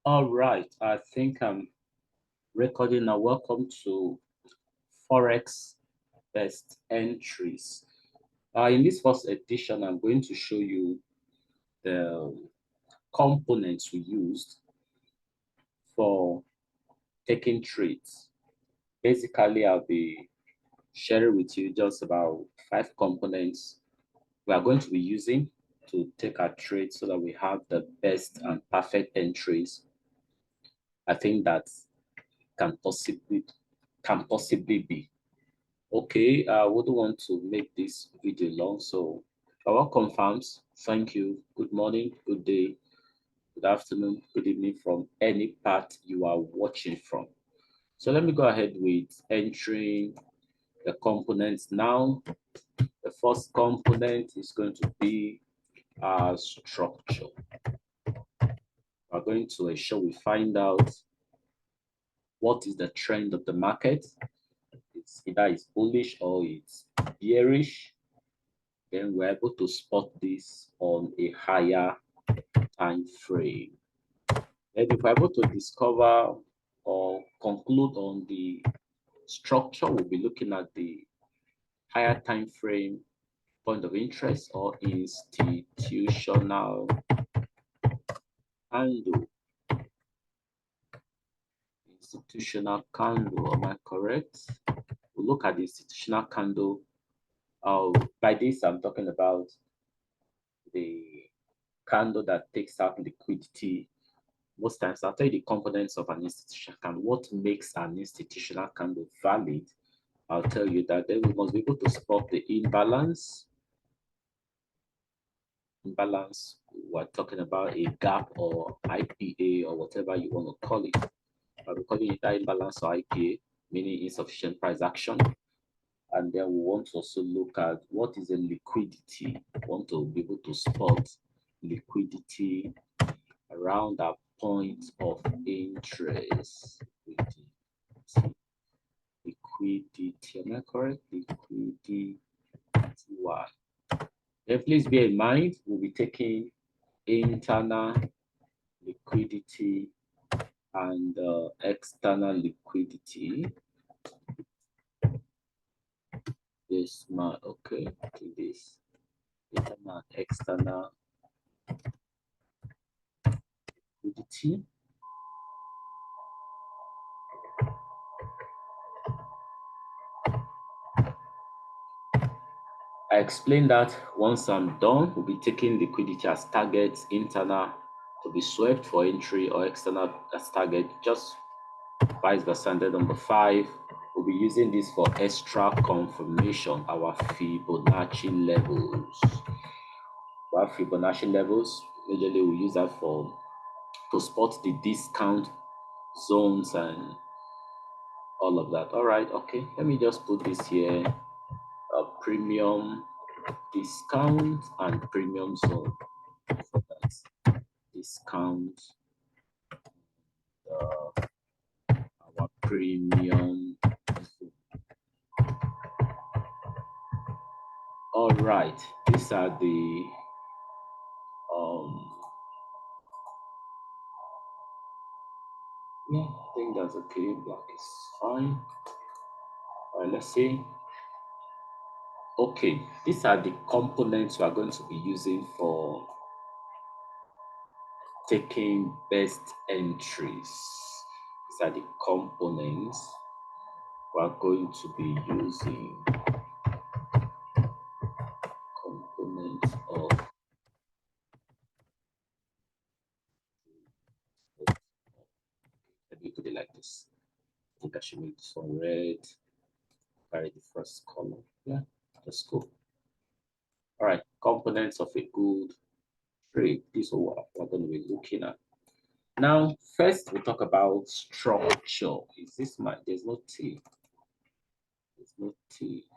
All right, I think I'm recording now. Welcome to Forex Best Entries. In this first edition, I'm going to show you the components we used for taking trades. Basically, I'll be sharing with you just about 5 components we are going to be using to take our trades so that we have the best and perfect entries. I think that can possibly be. Okay, I wouldn't want to make this video long, so our confirms. Thank you. Good morning, good day, good afternoon, good evening from any part you are watching from. So let me go ahead with entering the components now. The first component is going to be our structure. We're going to ensure we find out what is the trend of the market. It's either it's bullish or it's bearish. Then we're able to spot this on a higher time frame. Then if we're able to discover or conclude on the structure, we'll be looking at the higher time frame point of interest or institutional candle. Institutional candle, am I correct? We'll look at the institutional candle. By this, I'm talking about the candle that takes out liquidity. Most times, I'll tell you the components of an institutional candle. What makes an institutional candle valid? I'll tell you that. Then we must be able to spot the imbalance. Imbalance, we're talking about a gap or IPA or whatever you want to call it. We're calling it imbalance or IPA, meaning insufficient price action. And then we want to also look at what is the liquidity. We want to be able to spot liquidity around that point of interest. Liquidity, am I correct? Liquidity. Why? Then please bear in mind, we'll be taking internal liquidity and external liquidity. This my okay, this internal, external liquidity. I explained that once I'm done, we'll be taking liquidity as targets, internal to be swept for entry or external as target, just vice versa. And then number 5, we'll be using this for extra confirmation, our Fibonacci levels. Our Fibonacci levels, majorly we use that to spot the discount zones and all of that. All right, okay, let me just put this here. Premium discount and premium zone. So that's discount, our premium zone. All right, these are the yeah, I think that's okay. Black is fine. All right, let's see. Okay, these are the components we are going to be using for taking best entries. These are the components we are going to be using. Components of let me put it like this. I think I should make this one red. Carry the first color. Yeah, let's go. All right, components of a good trade. This is what we're going to be looking at. Now, first we'll talk about structure. Is this my? There's no T. There's no T.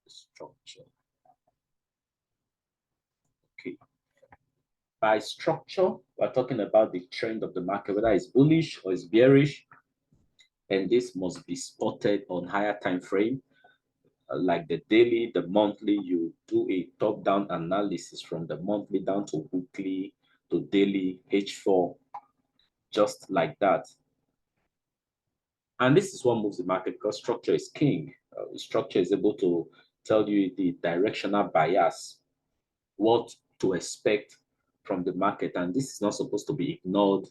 Structure. Okay. By structure, we're talking about the trend of the market, whether it's bullish or it's bearish, and this must be spotted on higher time frame. like the daily, the monthly, you do a top-down analysis from the monthly down to weekly to daily H4, just like that. And this is what moves the market because structure is king. Structure is able to tell you the directional bias, what to expect from the market. And this is not supposed to be ignored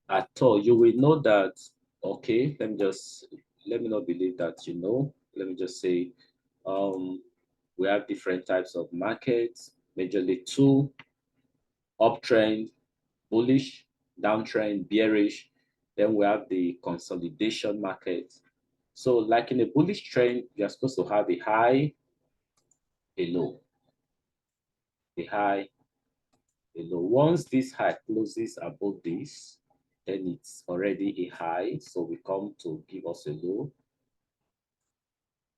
at all. You will know that, okay, let me not believe that, let me just say, we have different types of markets, majorly two: uptrend, bullish; downtrend, bearish. Then we have the consolidation market. So like in a bullish trend, you're supposed to have a high, a low, a high, a low. Once this high closes above this, then it's already a high. So we come to give us a low,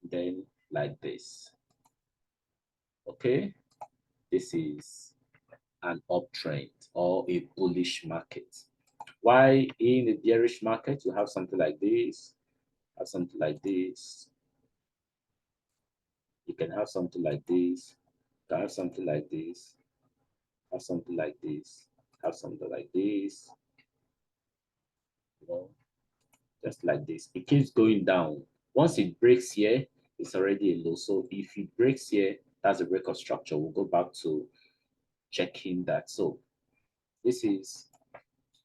then like this. Okay, this is an uptrend or a bullish market. Why in a bearish market, you have something like this, have something like this. You can have something like this, you can have something like this, have something like this, have something like this, just like this. It keeps going down. Once it breaks here, it's already a low. So if it breaks here, that's a break of structure. We'll go back to checking that. So this is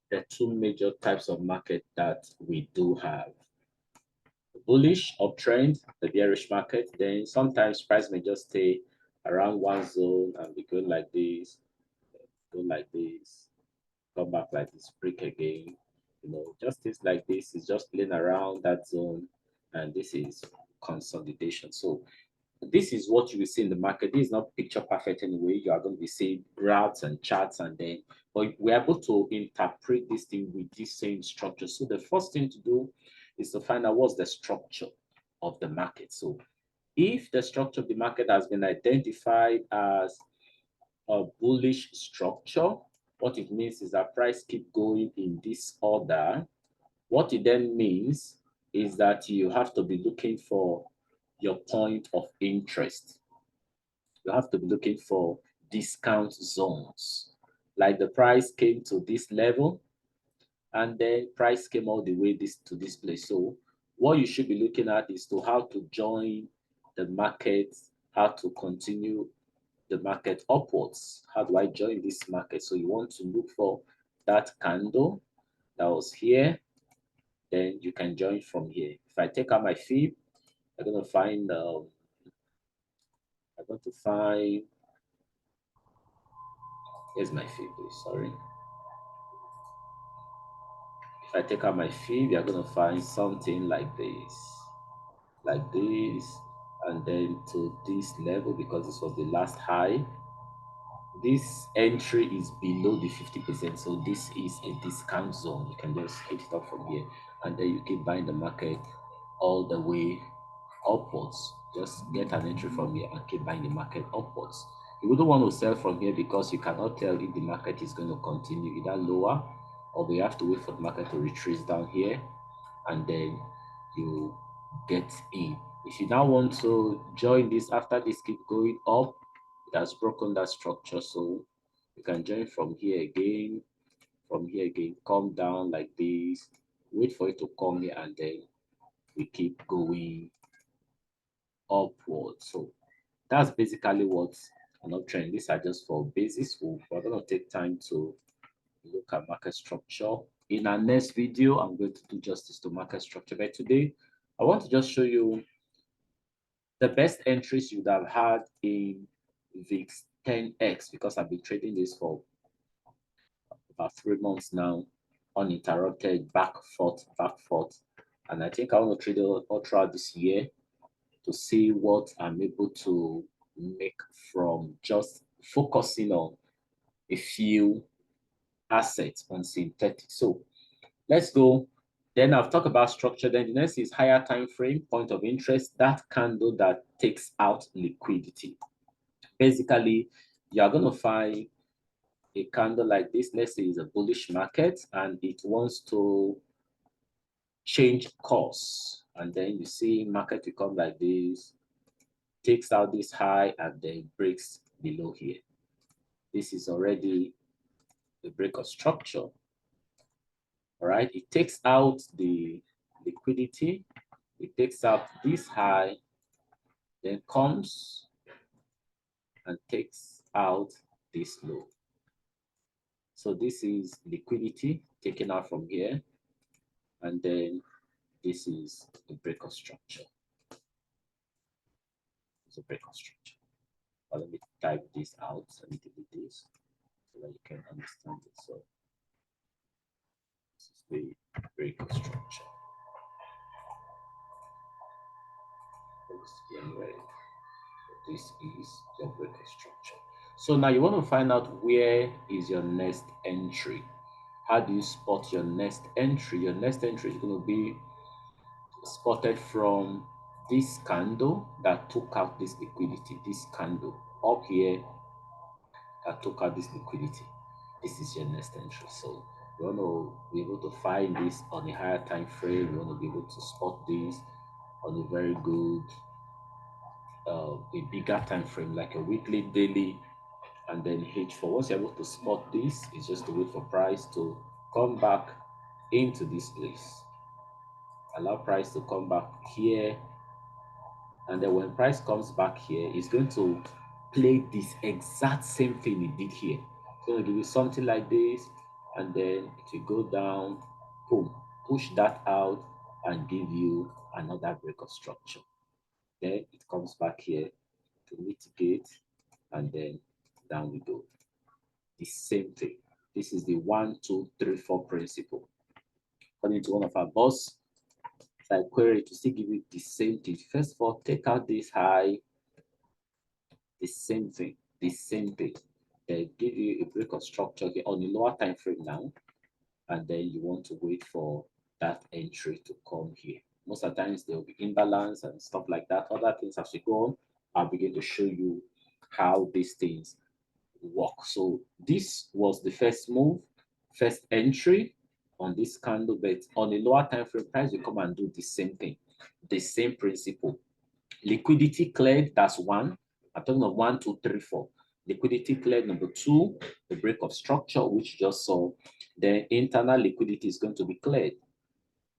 the two major types of market that we do have. The bullish uptrend, the bearish market. Then sometimes price may just stay around one zone and be going like this, go like this, come back like this, break again. Just things like this is just playing around that zone, and this is consolidation. So this is what you will see in the market. This is not picture perfect anyway. You are going to be seeing graphs and charts, and then, but we're able to interpret this thing with this same structure. So the first thing to do is to find out what's the structure of the market. So if the structure of the market has been identified as a bullish structure, what it means is that price keep going in this order. What it then means is that you have to be looking for your point of interest. You have to be looking for discount zones. Like the price came to this level, and then price came all the way to this place. So what you should be looking at is to how to join the market, how to continue the market upwards. How do I join this market? So you want to look for that candle that was here, then you can join from here. If I take out my fib, I'm going to find, here's my fib, sorry. If I take out my fib, you're going to find something like this, and then to this level, because this was the last high. This entry is below the 50%, so this is a discount zone. You can just hit it up from here, and then you keep buying the market all the way upwards. Just get an entry from here and keep buying the market upwards. You wouldn't want to sell from here because you cannot tell if the market is going to continue either lower, or we have to wait for the market to retrace down here, and then you get in. If you now want to join this after this keep going up, it has broken that structure, so you can join from here again, come down like this, wait for it to come here, and then we keep going upward. So that's basically what's an uptrend. These are just for basics. We're going to take time to look at market structure. In our next video, I'm going to do justice to market structure. But today, I want to just show you the best entries you would have had in VIX 10X, because I've been trading this for about 3 months now, uninterrupted, back forth. And I think I want to trade all throughout this year to see what I'm able to make from just focusing on a few assets on synthetic. So let's go. Then I've talked about structure. Then the next is higher time frame, point of interest, that candle that takes out liquidity. Basically, you're going to find a candle like this. Let's say it's a bullish market and it wants to change course. And then you see market will come like this, takes out this high and then breaks below here. This is already the break of structure. All right, it takes out the liquidity, it takes out this high, then comes and takes out this low. So this is liquidity taken out from here, and then this is the break of structure. It's a break of structure. But let me type this out. Let me delete this so that you can understand it. So this is the break of structure. Anyway, this is your break of structure. So now you want to find out where is your next entry. How do you spot your next entry? Your next entry is going to be spotted from this candle that took out this liquidity, this candle up here that took out this liquidity. This is your next entry. So you want to be able to find this on a higher time frame. You want to be able to spot this on a very good, a bigger time frame, like a weekly, daily, and then H4. Once you're able to spot this, it's just to wait for price to come back into this place. Allow price to come back here, and then when price comes back here, it's going to play this exact same thing it did here. It's going to give you something like this, and then it will go down, boom, push that out and give you another break of structure. Then it comes back here to mitigate, and then down we go. The same thing. This is the 1, 2, 3, 4 principle. According to one of our boss, so I query to still give you the same thing. First of all, take out this high, the same thing, the same thing. They give you a break of structure here on a lower time frame now, and then you want to wait for that entry to come here. Most of the times there will be imbalance and stuff like that. Other things as we go on, I'll begin to show you how these things work. So this was the first move, first entry on this candle, but on a lower time frame, price will come and do the same thing, the same principle. Liquidity cleared, that's one. I'm talking of 1, 2, 3, 4. Liquidity cleared, number 2, the break of structure, which you just saw. Then internal liquidity is going to be cleared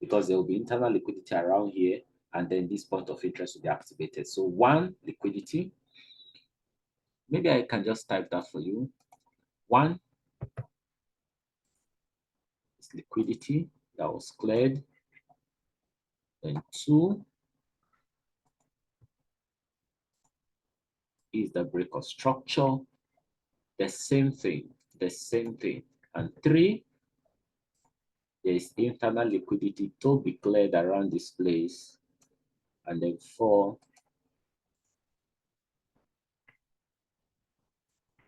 because there will be internal liquidity around here, and then this point of interest will be activated. So 1, liquidity. Maybe I can just type that for you. 1 is liquidity that was cleared. Then 2 is the break of structure. The same thing, the same thing. And 3, there is internal liquidity to be cleared around this place. And then 4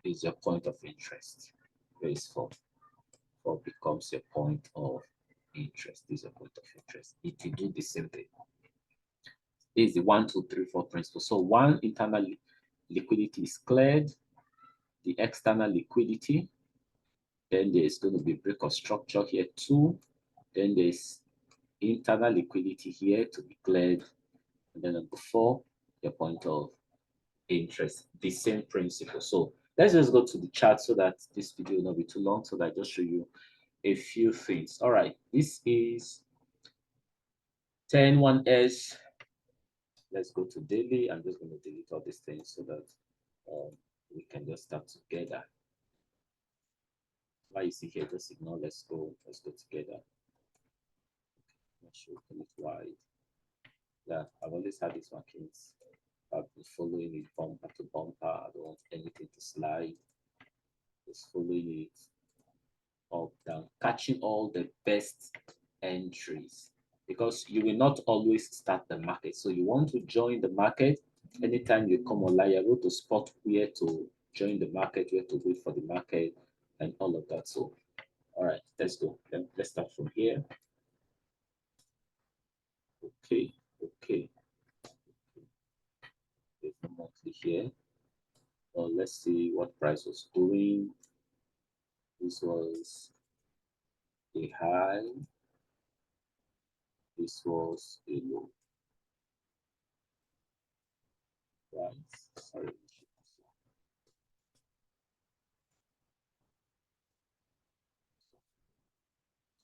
is your point of interest. There is 4. 4 becomes your point of interest. This is your point of interest. It will do the same thing. This is the 1, 2, 3, 4 principle. So 1, internal liquidity is cleared. The external liquidity. Then there's going to be break of structure here. 2. Then there's internal liquidity here to be cleared. And then number 4, your point of interest, the same principle. So let's just go to the chart so that this video will not be too long, so that I just show you a few things. All right, this is 10-1S. Let's go to daily. I'm just going to delete all these things so that we can just start together. Why you see here, just ignore. Let's go together. Not sure, it wide. Yeah, I've always had these markings. I've been following it bumper to bumper. I don't want anything to slide. Just following it up, down, catching all the best entries, because you will not always start the market. So you want to join the market. Anytime you come online, you're able to spot where to join the market, where to wait for the market, and all of that. So, all right, let's go. Then let's start from here. Okay. There's the monthly here. Well, let's see what price was doing. This was a high. This was a low. right? Sorry.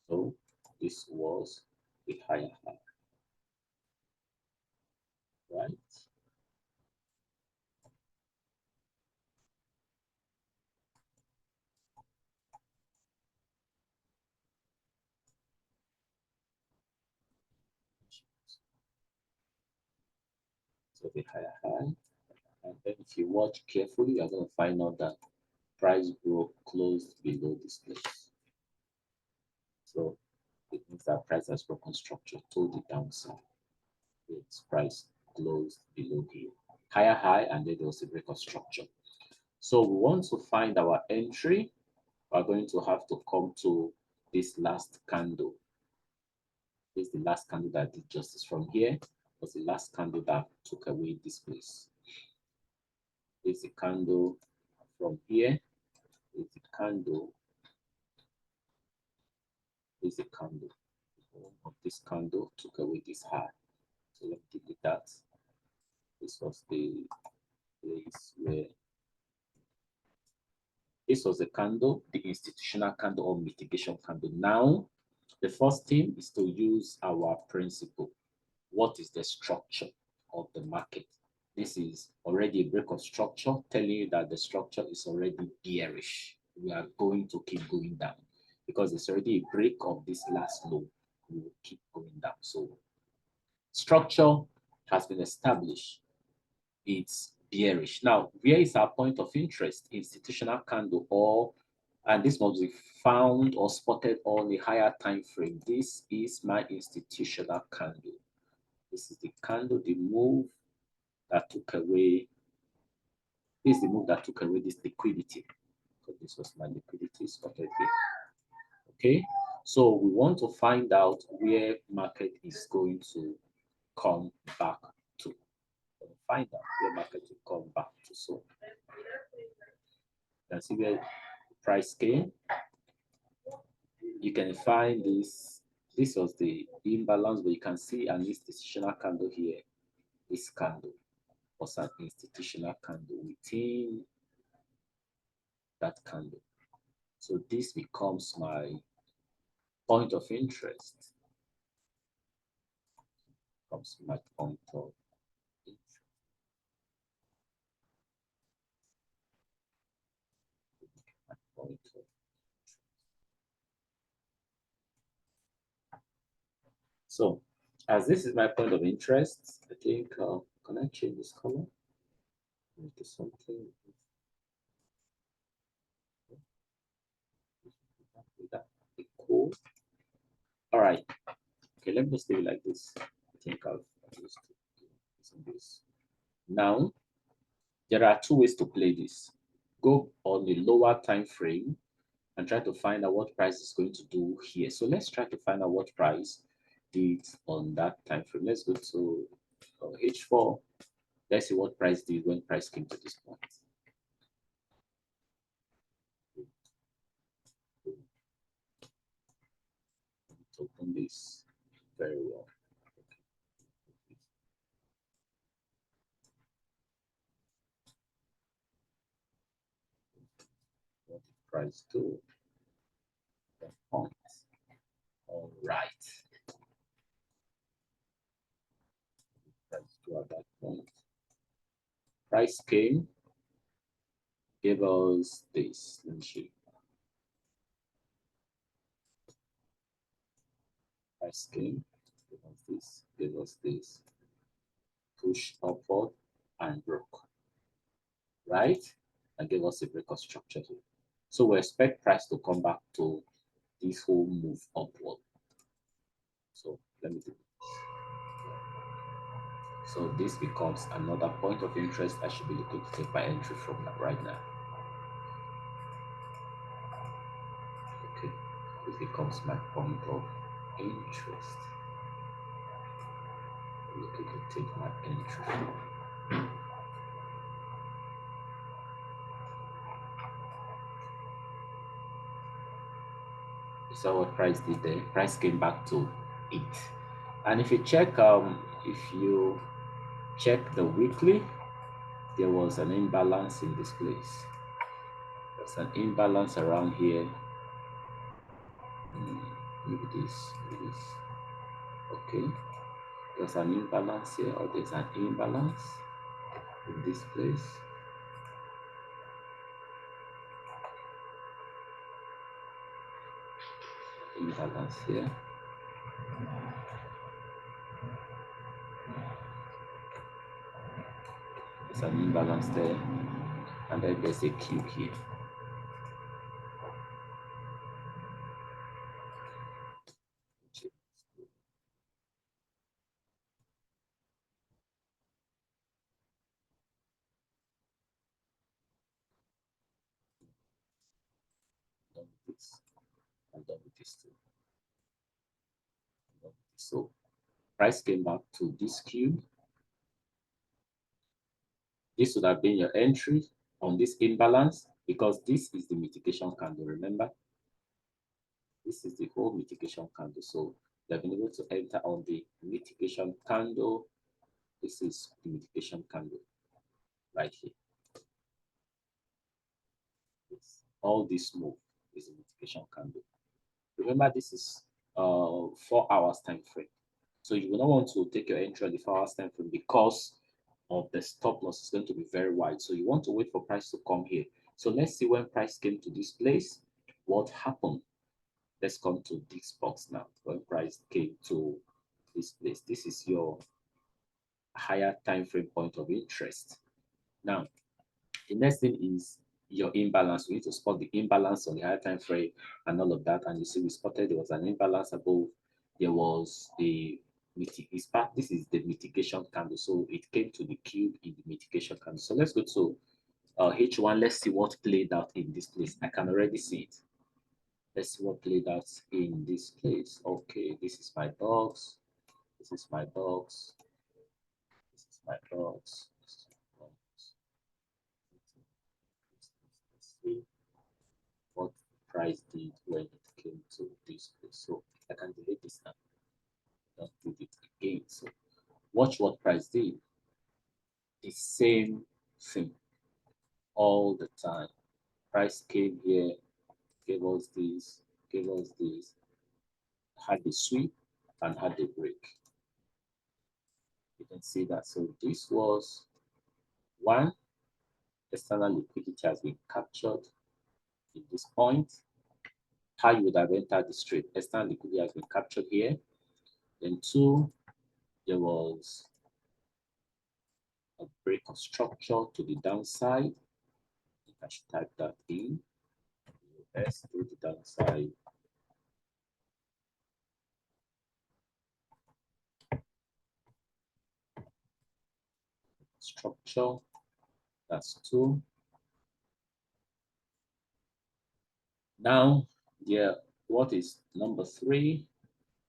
So this was a higher high, right? So the higher high, and then if you watch carefully, you're going to find out that price broke closed below this place. So it means that price has broken structure to the downside. Its price closed below here. Higher high, and then there was a break of structure. So we want to find our entry. We're going to have to come to this last candle. This is the last candle that did justice. From here was the last candle that took away this place. This is the candle from here. Is the candle. Is the candle. Of this candle took away this high. So let's delete that. This was the place where this was the candle, the institutional candle or mitigation candle. Now, the first thing is to use our principle. What is the structure of the market? This is already a break of structure, telling you that the structure is already bearish. We are going to keep going down because it's already a break of this last low. We will keep going down. So structure has been established. It's bearish. Now, where is our point of interest? Institutional candle, or and this must be found or spotted on a higher time frame. This is my institutional candle. This is the candle, the move that took away. This is the move that took away this liquidity. So this was my liquidity spotted here. Okay, so we want to find out where market is going to come back to. Find out where market will come back to. So you can see where the price came. You can find this. This was the imbalance, but you can see an institutional candle here. This candle was an institutional candle within that candle. So this becomes my point of interest. Becomes my point of interest. My point of So, as this is my point of interest, I think, can I change this color into something? That be cool. All right. Okay, let me just leave it like this. I think I've used this. Now, there are two ways to play this. Go on the lower time frame and try to find out what price is going to do here. So let's try to find out what price did on that time frame. Let's go to H4. Let's see what price did when price came to this point. Let's open this very well. What did price do? That point. All right. Price do at that point. Price came, gave us this. Let me show you. Price came, gave us this, pushed upward and broke, right? And gave us a break of structure here. So we expect price to come back to this whole move upward. So let me do this. So this becomes another point of interest. I should be looking to take my entry from right now. Okay, this becomes my point of interest. Looking to take my entry from. You saw what price did there. Price came back to 8. And if you check the weekly, there was an imbalance in this place. There's an imbalance around here. Maybe this. Okay. There's an imbalance here, or there's an imbalance in this place. Imbalance here. There's an imbalance there. And then there's a cube here. Done with this. I'm done with this too. So price came back to this cube. This would have been your entry on this imbalance, because this is the mitigation candle. Remember, this is the whole mitigation candle. So you have been able to enter on the mitigation candle. This is the mitigation candle right here. All this move is a mitigation candle. Remember, this is 4 hours time frame. So you will not want to take your entry on the 4 hours time frame, because of the stop loss is going to be very wide. So you want to wait for price to come here. So let's see when price came to this place, what happened. Let's come to this box now. When price came to this place, this is your higher time frame point of interest. Now, the next thing is your imbalance. We need to spot the imbalance on the higher time frame and all of that. And you see, we spotted there was an imbalance above. There was a this is the mitigation candle. So it came to the cube in the mitigation candle. So let's go to H1. Let's see what played out in this place. I can already see it. Let's see what played out in this place. Okay, this is my dogs. This is my dogs. This is my dogs. This is my dogs. Let's see what price did when it came to this place. So I can delete this now. Don't do it again. So watch what price did. The same thing all the time. Price came here, gave us this, had the sweep and had the break. You can see that. So this was one, external liquidity has been captured in this point. How you would have entered the trade. External liquidity has been captured here. Then two, there was a break of structure to the downside. I should type that in. US to the downside. Structure, that's two. Now, yeah, what is number three?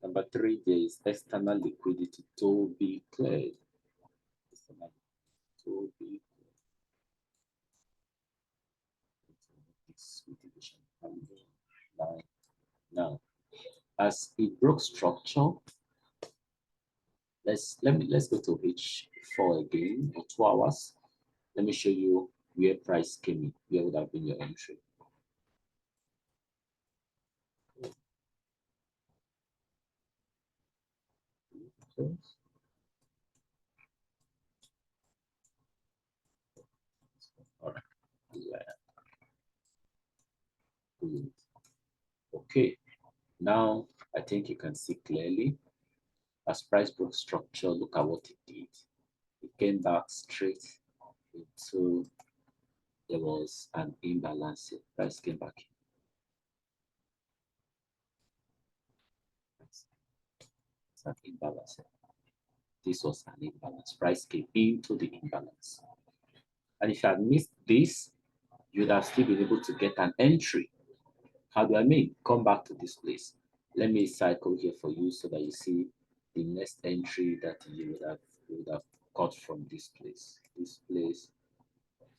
Number three, there is external liquidity to be cleared. External to be cleared. Now, as it broke structure, let's go to H4 again, or 2 hours. Let me show you where price came in. Where would have been your entry? Okay. All right. Yeah. Okay. Now I think you can see clearly. As price broke structure, look at what it did. It came back straight into, there was an imbalance here. Price came back. It's an imbalance here. This was an imbalance. Price came into the imbalance. And if you had missed this, you'd have still been able to get an entry. How do I mean? Come back to this place. Let me cycle here for you so that you see the next entry that you would have got from this place. This place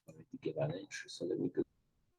already gave an entry. So let me go